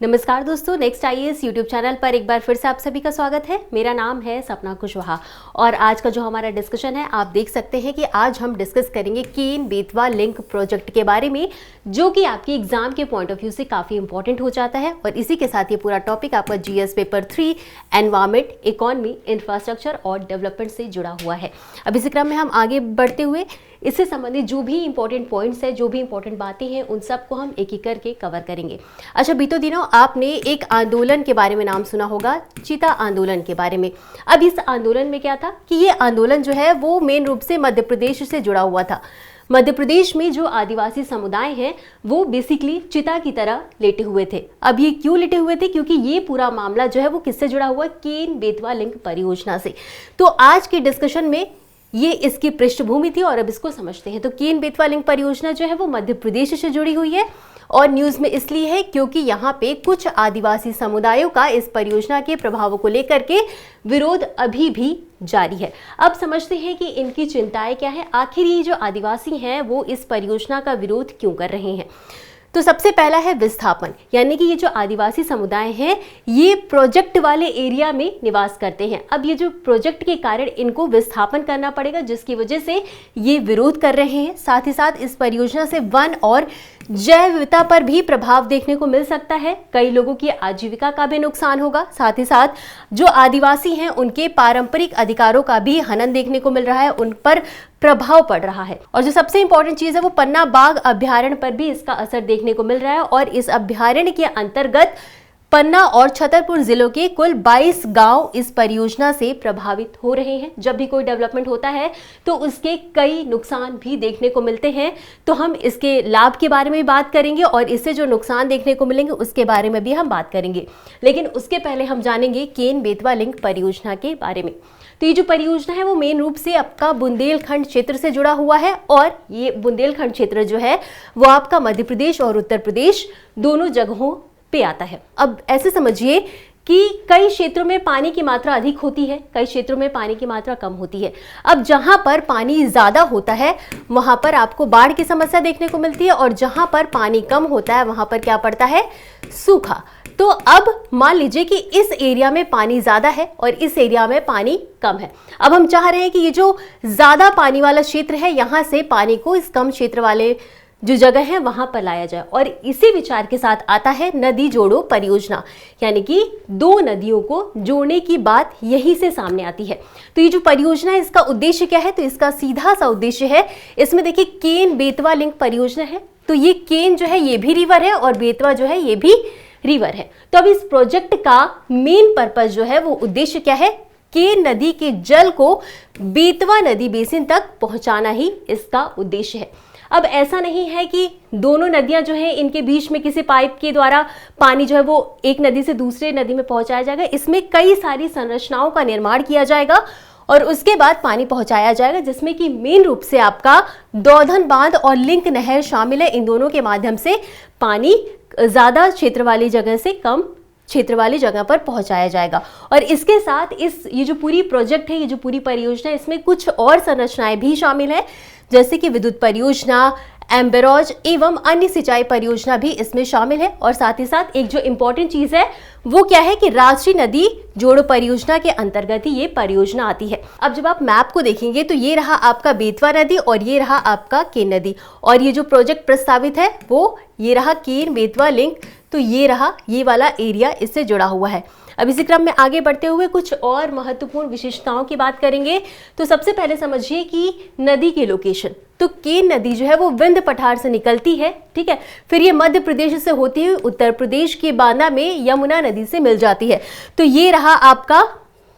नमस्कार दोस्तों, next IAS YouTube channel पर एक बार फिर से आप सभी का स्वागत है। मेरा नाम है सपना कुशवाहा और आज का जो हमारा डिस्कशन है आप देख सकते हैं कि आज हम डिस्कस करेंगे केन बेतवा लिंक प्रोजेक्ट के बारे में, जो कि आपके एग्जाम के पॉइंट ऑफ व्यू से काफ़ी इंपॉर्टेंट हो जाता है। और इसी के साथ ये पूरा टॉपिक आपका GS paper 3 environment, economy, infrastructure और डेवलपमेंट से जुड़ा हुआ है। अब इसी क्रम में हम आगे बढ़ते हुए इससे संबंधित जो भी इंपॉर्टेंट पॉइंट्स है, जो भी इंपॉर्टेंट बातें हैं, उन सबको हम एक एक करके कवर करेंगे। अच्छा, बीतों दिनों आपने एक आंदोलन के बारे में नाम सुना होगा, चीता आंदोलन के बारे में। अब इस आंदोलन में क्या था कि ये आंदोलन जो है वो मेन रूप से मध्य प्रदेश से जुड़ा हुआ था। मध्य प्रदेश में जो आदिवासी समुदाय हैं वो बेसिकली चिता की तरह लेटे हुए थे। अब ये क्यों लेटे हुए थे? क्योंकि ये पूरा मामला जो है वो किससे जुड़ा हुआ है? केन बेतवा लिंक परियोजना से। तो आज के डिस्कशन में ये इसकी पृष्ठभूमि थी और अब इसको समझते हैं। तो केन बेतवा लिंक परियोजना जो है वो मध्य प्रदेश से जुड़ी हुई है और न्यूज़ में इसलिए है क्योंकि यहाँ पे कुछ आदिवासी समुदायों का इस परियोजना के प्रभावों को लेकर के विरोध अभी भी जारी है। अब समझते हैं कि इनकी चिंताएं क्या है, आखिर ये जो आदिवासी हैं वो इस परियोजना का विरोध क्यों कर रहे हैं। तो सबसे पहला है विस्थापन, यानी कि ये जो आदिवासी समुदाय हैं ये प्रोजेक्ट वाले एरिया में निवास करते हैं। अब ये जो प्रोजेक्ट के कारण इनको विस्थापन करना पड़ेगा, जिसकी वजह से ये विरोध कर रहे हैं। साथ ही साथ इस परियोजना से वन और जैव विविधता पर भी प्रभाव देखने को मिल सकता है। कई लोगों की आजीविका का भी नुकसान होगा। साथ ही साथ जो आदिवासी हैं उनके पारंपरिक अधिकारों का भी हनन देखने को मिल रहा है, उन पर प्रभाव पड़ रहा है। और जो सबसे इंपॉर्टेंट चीज है वो पन्ना बाघ अभ्यारण्य पर भी इसका असर देखने को मिल रहा है। और इस अभ्यारण्य के अंतर्गत पन्ना और छतरपुर जिलों के कुल 22 गांव इस परियोजना से प्रभावित हो रहे हैं। जब भी कोई डेवलपमेंट होता है तो उसके कई नुकसान भी देखने को मिलते हैं। तो हम इसके लाभ के बारे में भी बात करेंगे और इससे जो नुकसान देखने को मिलेंगे उसके बारे में भी हम बात करेंगे। लेकिन उसके पहले हम जानेंगे केन बेतवा लिंक परियोजना के बारे में। तो ये जो परियोजना है वो मेन रूप से आपका बुंदेलखंड क्षेत्र से जुड़ा हुआ है और ये बुंदेलखंड क्षेत्र जो है वो आपका मध्य प्रदेश और उत्तर प्रदेश दोनों जगहों पे आता है। अब ऐसे समझिए कि कई क्षेत्रों में पानी की मात्रा अधिक होती है, कई क्षेत्रों में पानी की मात्रा कम होती है। अब जहां पर पानी ज्यादा होता है वहां पर आपको बाढ़ की समस्या देखने को मिलती है और जहां पर पानी कम होता है वहां पर क्या पड़ता है? सूखा। तो अब मान लीजिए कि इस एरिया में पानी ज्यादा है और इस एरिया में पानी कम है। अब हम चाह रहे हैं कि ये जो ज्यादा पानी वाला क्षेत्र है यहां से पानी को इस कम क्षेत्र वाले जो जगह है वहां पर लाया जाए। और इसी विचार के साथ आता है नदी जोड़ो परियोजना, यानी कि दो नदियों को जोड़ने की बात यहीं से सामने आती है। तो ये जो परियोजना है इसका उद्देश्य क्या है? तो इसका सीधा सा उद्देश्य है, इसमें देखिए केन बेतवा लिंक परियोजना है। तो ये केन जो है ये भी रिवर है और बेतवा जो है ये भी रिवर है। तो अब इस प्रोजेक्ट का मेन पर्पस जो है वो उद्देश्य क्या है? केन नदी के जल को बेतवा नदी बेसिन तक पहुंचाना ही इसका उद्देश्य है। अब ऐसा नहीं है कि दोनों नदियां जो है इनके बीच में किसी पाइप के द्वारा पानी जो है वो एक नदी से दूसरे नदी में पहुंचाया जाएगा। इसमें कई सारी संरचनाओं का निर्माण किया जाएगा और उसके बाद पानी पहुंचाया जाएगा, जिसमें कि मेन रूप से आपका दौधन बांध और लिंक नहर शामिल है। इन दोनों के माध्यम से पानी ज्यादा क्षेत्र वाली जगह से कम क्षेत्र वाली जगह पर पहुंचाया जाएगा। और इसके साथ ये जो पूरी प्रोजेक्ट है, ये जो पूरी परियोजना है, इसमें कुछ और संरचनाएं भी शामिल है, जैसे कि विद्युत परियोजना, एम्बेरोज एवं अन्य सिंचाई परियोजना भी इसमें शामिल है। और साथ ही साथ एक जो इंपॉर्टेंट चीज है वो क्या है कि राष्ट्रीय नदी जोड़ो परियोजना के अंतर्गत ही ये परियोजना आती है। अब जब आप मैप को देखेंगे तो ये रहा आपका बेतवा नदी और ये रहा आपका केन नदी, और ये जो प्रोजेक्ट प्रस्तावित है वो ये रहा केन बेतवा लिंक। तो ये रहा ये वाला एरिया इससे जुड़ा हुआ है। अब इसी क्रम में आगे बढ़ते हुए कुछ और महत्वपूर्ण विशेषताओं की बात करेंगे। तो सबसे पहले समझिए कि नदी की लोकेशन। तो केन नदी जो है वो विंध्य पठार से निकलती है, ठीक है। फिर ये मध्य प्रदेश से होती हुई उत्तर प्रदेश के बांदा में यमुना नदी से मिल जाती है। तो ये रहा आपका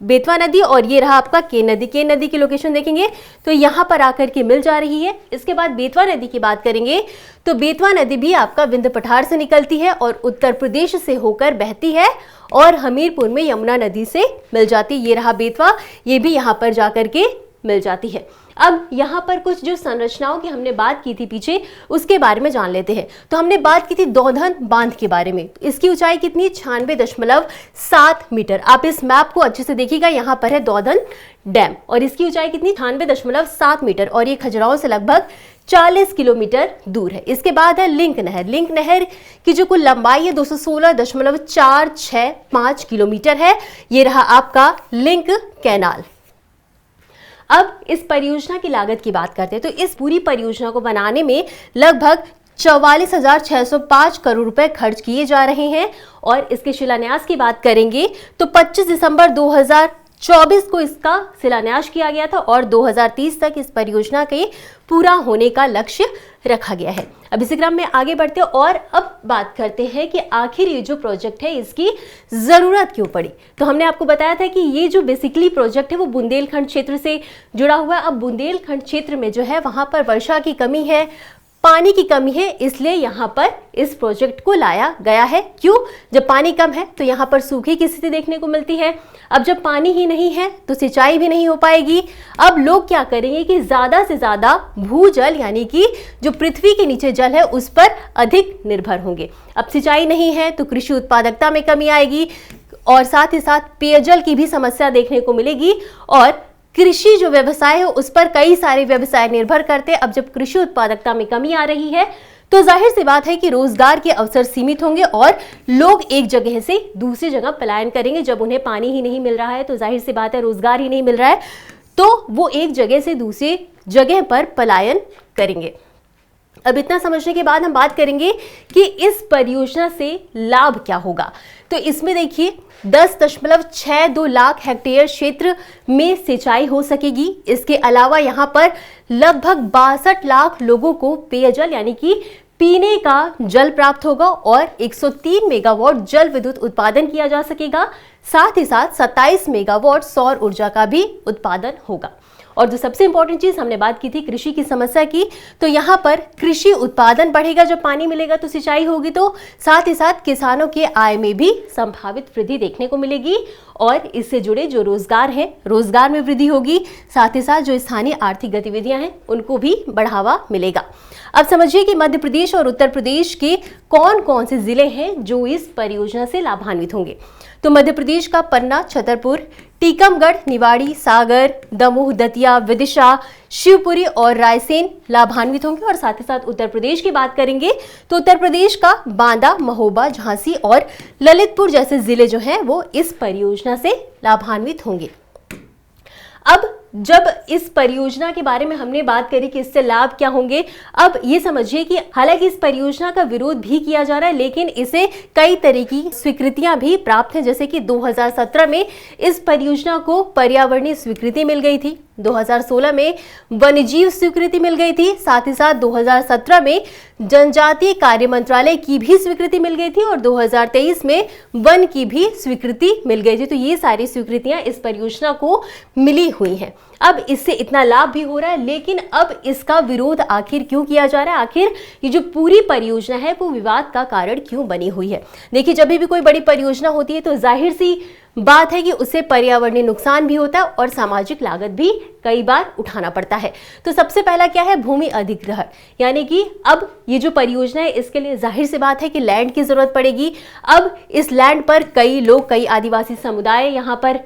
बेतवा नदी और ये रहा आपका केन नदी। केन नदी की लोकेशन देखेंगे तो यहाँ पर आकर के मिल जा रही है। इसके बाद बेतवा नदी की बात करेंगे तो बेतवा नदी भी आपका विंध्य पठार से निकलती है और उत्तर प्रदेश से होकर बहती है और हमीरपुर में यमुना नदी से मिल जाती है। ये रहा बेतवा, ये भी यहाँ पर जाकर के मिल जाती है। अब यहाँ पर कुछ जो संरचनाओं की हमने बात की थी पीछे, उसके बारे में जान लेते हैं। तो हमने बात की थी दौधन बांध के बारे में। इसकी ऊंचाई कितनी? 96.7 मीटर। आप इस मैप को अच्छे से देखिएगा, यहाँ पर है दौधन डैम और इसकी ऊंचाई कितनी? 96.7 मीटर और ये खजुराहो से लगभग 40 किलोमीटर दूर है। इसके बाद है लिंक नहर। लिंक नहर की जो कुल लंबाई है 216.465 किलोमीटर है। ये रहा आपका लिंक कैनाल। अब इस परियोजना की लागत की बात करते हैं तो इस पूरी परियोजना को बनाने में लगभग 44,605 करोड़ रुपए खर्च किए जा रहे हैं और इसके शिलान्यास की बात करेंगे तो 25 दिसंबर 2024 को इसका शिलान्यास किया गया था और 2030 तक इस परियोजना के पूरा होने का लक्ष्य रखा गया है। अब इसी क्रम में आगे बढ़ते हैं और अब बात करते हैं कि आखिर ये जो प्रोजेक्ट है इसकी जरूरत क्यों पड़ी। तो हमने आपको बताया था कि ये जो बेसिकली प्रोजेक्ट है वो बुंदेलखंड क्षेत्र से जुड़ा हुआ है। अब बुंदेलखंड क्षेत्र में जो है वहां पर वर्षा की कमी है, पानी की कमी है, इसलिए यहाँ पर इस प्रोजेक्ट को लाया गया है। क्यों? जब पानी कम है तो यहाँ पर सूखे की स्थिति देखने को मिलती है। अब जब पानी ही नहीं है तो सिंचाई भी नहीं हो पाएगी। अब लोग क्या करेंगे कि ज्यादा से ज्यादा भूजल यानी कि जो पृथ्वी के नीचे जल है उस पर अधिक निर्भर होंगे। अब सिंचाई नहीं है तो कृषि उत्पादकता में कमी आएगी और साथ ही साथ पेयजल की भी समस्या देखने को मिलेगी और कृषि जो व्यवसाय है उस पर कई सारे व्यवसाय निर्भर करते हैं। अब जब कृषि उत्पादकता में कमी आ रही है तो जाहिर सी बात है कि रोजगार के अवसर सीमित होंगे और लोग एक जगह से दूसरी जगह पलायन करेंगे। जब उन्हें पानी ही नहीं मिल रहा है तो जाहिर सी बात है रोजगार ही नहीं मिल रहा है तो वो एक जगह से दूसरी जगह पर पलायन करेंगे। अब इतना समझने के बाद हम बात करेंगे कि इस परियोजना से लाभ क्या होगा। तो इसमें देखिए 10.62 लाख हेक्टेयर क्षेत्र में सिंचाई हो सकेगी। इसके अलावा यहाँ पर लगभग 62 लाख लोगों को पेयजल यानी कि पीने का जल प्राप्त होगा और 103 मेगावाट जल विद्युत उत्पादन किया जा सकेगा। साथ ही साथ 27 मेगावाट सौर ऊर्जा का भी उत्पादन होगा। और जो सबसे इंपॉर्टेंट चीज हमने बात की थी कृषि की समस्या की, तो यहाँ पर कृषि उत्पादन बढ़ेगा। जब पानी मिलेगा तो सिंचाई होगी, तो साथ ही साथ किसानों के आय में भी संभावित वृद्धि देखने को मिलेगी और इससे जुड़े जो रोजगार है रोजगार में वृद्धि होगी। साथ ही साथ जो स्थानीय आर्थिक गतिविधियां हैं उनको भी बढ़ावा मिलेगा। अब समझिए कि मध्य प्रदेश और उत्तर प्रदेश के कौन कौन से जिले हैं जो इस परियोजना से लाभान्वित होंगे। तो मध्य प्रदेश का पन्ना, छतरपुर, टीकमगढ़, निवाड़ी, सागर, दमोह, दतिया, विदिशा, शिवपुरी और रायसेन लाभान्वित होंगे। और साथ ही साथ उत्तर प्रदेश की बात करेंगे तो उत्तर प्रदेश का बांदा, महोबा, झांसी और ललितपुर जैसे जिले जो हैं वो इस परियोजना से लाभान्वित होंगे। अब जब इस परियोजना के बारे में हमने बात करी कि इससे लाभ क्या होंगे, अब ये समझिए कि हालांकि इस परियोजना का विरोध भी किया जा रहा है लेकिन इसे कई तरह की स्वीकृतियां भी प्राप्त हैं। जैसे कि 2017 में इस परियोजना को पर्यावरणीय स्वीकृति मिल गई थी, 2016 में वन्यजीव स्वीकृति मिल गई थी, साथ ही साथ 2017 में जनजातीय कार्य मंत्रालय की भी स्वीकृति मिल गई थी और 2023 में वन की भी स्वीकृति मिल गई थी। तो ये सारी स्वीकृतियां इस परियोजना को मिली हुई हैं। अब इससे इतना लाभ भी हो रहा है लेकिन अब इसका विरोध आखिर क्यों किया जा रहा है, आखिर ये जो पूरी परियोजना है वो विवाद का कारण क्यों बनी हुई है। देखिए, जब भी कोई बड़ी परियोजना होती है तो जाहिर सी बात है कि उससे पर्यावरणीय नुकसान भी होता है और सामाजिक लागत भी कई बार उठाना पड़ता है। तो सबसे पहला क्या है, भूमि अधिग्रहण, यानी कि अब ये जो परियोजना है इसके लिए जाहिर सी बात है कि लैंड की जरूरत पड़ेगी। अब इस लैंड पर कई लोग, कई आदिवासी समुदाय यहाँ पर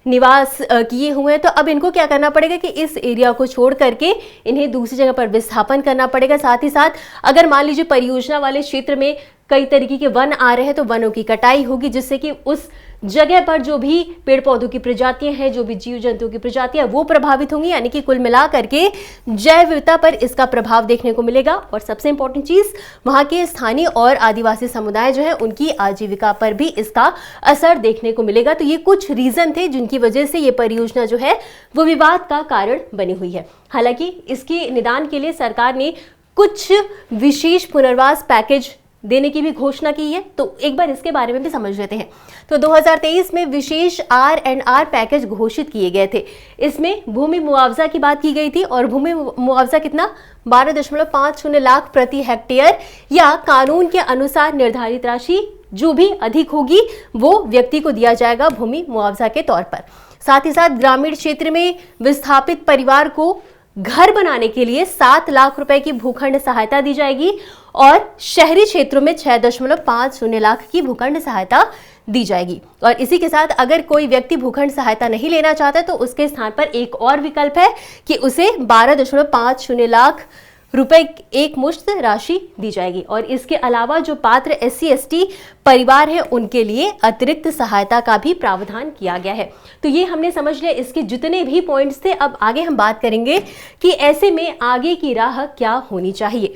निवास किए हुए हैं, तो अब इनको क्या करना पड़ेगा कि इस एरिया को छोड़ करके इन्हें दूसरी जगह पर विस्थापन करना पड़ेगा। साथ ही साथ अगर मान लीजिए परियोजना वाले क्षेत्र में कई तरीके के वन आ रहे हैं तो वनों की कटाई होगी जिससे कि उस जगह पर जो भी पेड़ पौधों की प्रजातियां हैं, जो भी जीव जंतुओं की प्रजातियां वो प्रभावित होंगी। यानी कि कुल मिलाकर के जैव विविधता पर इसका प्रभाव देखने को मिलेगा। और सबसे इंपॉर्टेंट चीज, वहां के स्थानीय और आदिवासी समुदाय जो है उनकी आजीविका पर भी इसका असर देखने को मिलेगा। तो ये कुछ रीजन थे जिनकी वजह से ये परियोजना जो है वो विवाद का कारण बनी हुई है। हालांकि इसके निदान के लिए सरकार ने कुछ विशेष पुनर्वास पैकेज देने की भी घोषणा की है, तो एक बार इसके बारे में भी समझ लेते हैं। तो 2023 में विशेष R&R पैकेज घोषित किए गए थे। इसमें भूमि मुआवजा की बात की गई थी और भूमि मुआवजा कितना, 12.50 लाख प्रति हेक्टेयर या कानून के अनुसार निर्धारित राशि जो भी अधिक होगी वो व्यक्ति को दिया जाएगा भूमि मुआवजा के तौर पर। साथ ही साथ ग्रामीण क्षेत्र में विस्थापित परिवार को घर बनाने के लिए 7 लाख रुपए की भूखंड सहायता दी जाएगी और शहरी क्षेत्रों में 6.50 लाख की भूखंड सहायता दी जाएगी। और इसी के साथ अगर कोई व्यक्ति भूखंड सहायता नहीं लेना चाहता तो उसके स्थान पर एक और विकल्प है कि उसे 12.50 लाख रुपए एक मुश्त राशि दी जाएगी। और इसके अलावा जो पात्र SC/ST परिवार है उनके लिए अतिरिक्त सहायता का भी प्रावधान किया गया है। तो ये हमने समझ लिया इसके जितने भी पॉइंट्स थे। अब आगे हम बात करेंगे कि ऐसे में आगे की राह क्या होनी चाहिए।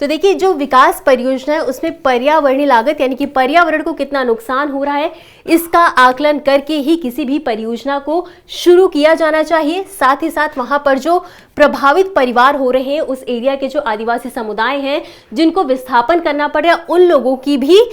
तो देखिए, जो विकास परियोजना है उसमें पर्यावरणीय लागत यानी कि पर्यावरण को कितना नुकसान हो रहा है इसका आकलन करके ही किसी भी परियोजना को शुरू किया जाना चाहिए। साथ ही साथ वहां पर जो प्रभावित परिवार हो रहे हैं, उस एरिया के जो आदिवासी समुदाय हैं जिनको विस्थापन करना पड़ रहा है, उन लोगों की भी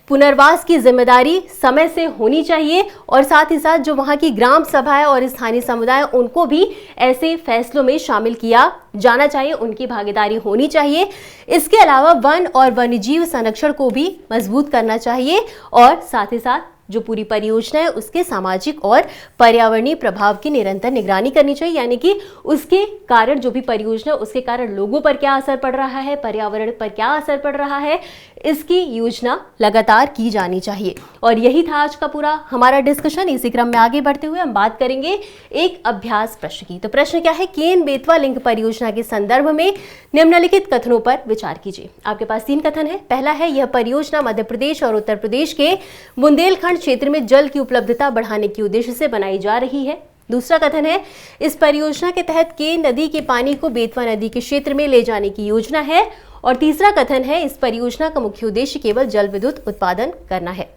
पुनर्वास की जिम्मेदारी समय से होनी चाहिए। और साथ ही साथ जो वहां की ग्राम सभा है और स्थानीय समुदाय, उनको भी ऐसे फैसलों में शामिल किया जाना चाहिए, उनकी भागीदारी होनी चाहिए। इसके अलावा वन और वन्यजीव संरक्षण को भी मजबूत करना चाहिए और साथ ही साथ जो पूरी परियोजना है उसके सामाजिक और पर्यावरणीय प्रभाव की निरंतर निगरानी करनी चाहिए, यानी कि उसके कारण जो भी परियोजना उसके कारण लोगों पर क्या असर पड़ रहा है, पर्यावरण पर क्या असर पड़ रहा है, इसकी योजना लगातार की जानी चाहिए। और यही था आज का पूरा हमारा डिस्कशन। इसी क्रम में आगे बढ़ते हुए हम बात करेंगे एक अभ्यास प्रश्न की। तो प्रश्न क्या है, केन बेतवा लिंक परियोजना के संदर्भ में निम्नलिखित कथनों पर विचार कीजिए। आपके पास 3 कथन है। पहला है, यह परियोजना मध्य प्रदेश और उत्तर प्रदेश के बुंदेलखंड क्षेत्र में जल की उपलब्धता बढ़ाने के उद्देश्य से बनाई जा रही है। दूसरा कथन है, इस परियोजना के तहत केन नदी के पानी को बेतवा नदी के क्षेत्र में ले जाने की योजना है। और तीसरा कथन है, इस परियोजना का मुख्य उद्देश्य केवल जल विद्युत उत्पादन करना है।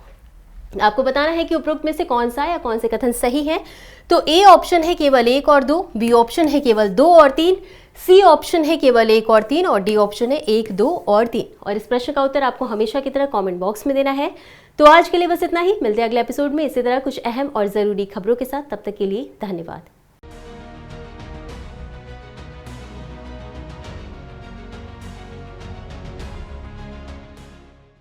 आपको बताना है कि उपरोक्त में से कौन सा या कौन से कथन सही है। तो ए ऑप्शन है केवल 1 और 2, बी ऑप्शन है केवल 2 और 3, सी ऑप्शन है केवल 1 और 3 और डी ऑप्शन है 1, 2 और 3। और इस प्रश्न का उत्तर आपको हमेशा की तरह कमेंट बॉक्स में देना है। तो आज के लिए बस इतना ही। मिलते हैं अगले एपिसोड में इसी तरह कुछ अहम और जरूरी खबरों के साथ। तब तक के लिए धन्यवाद।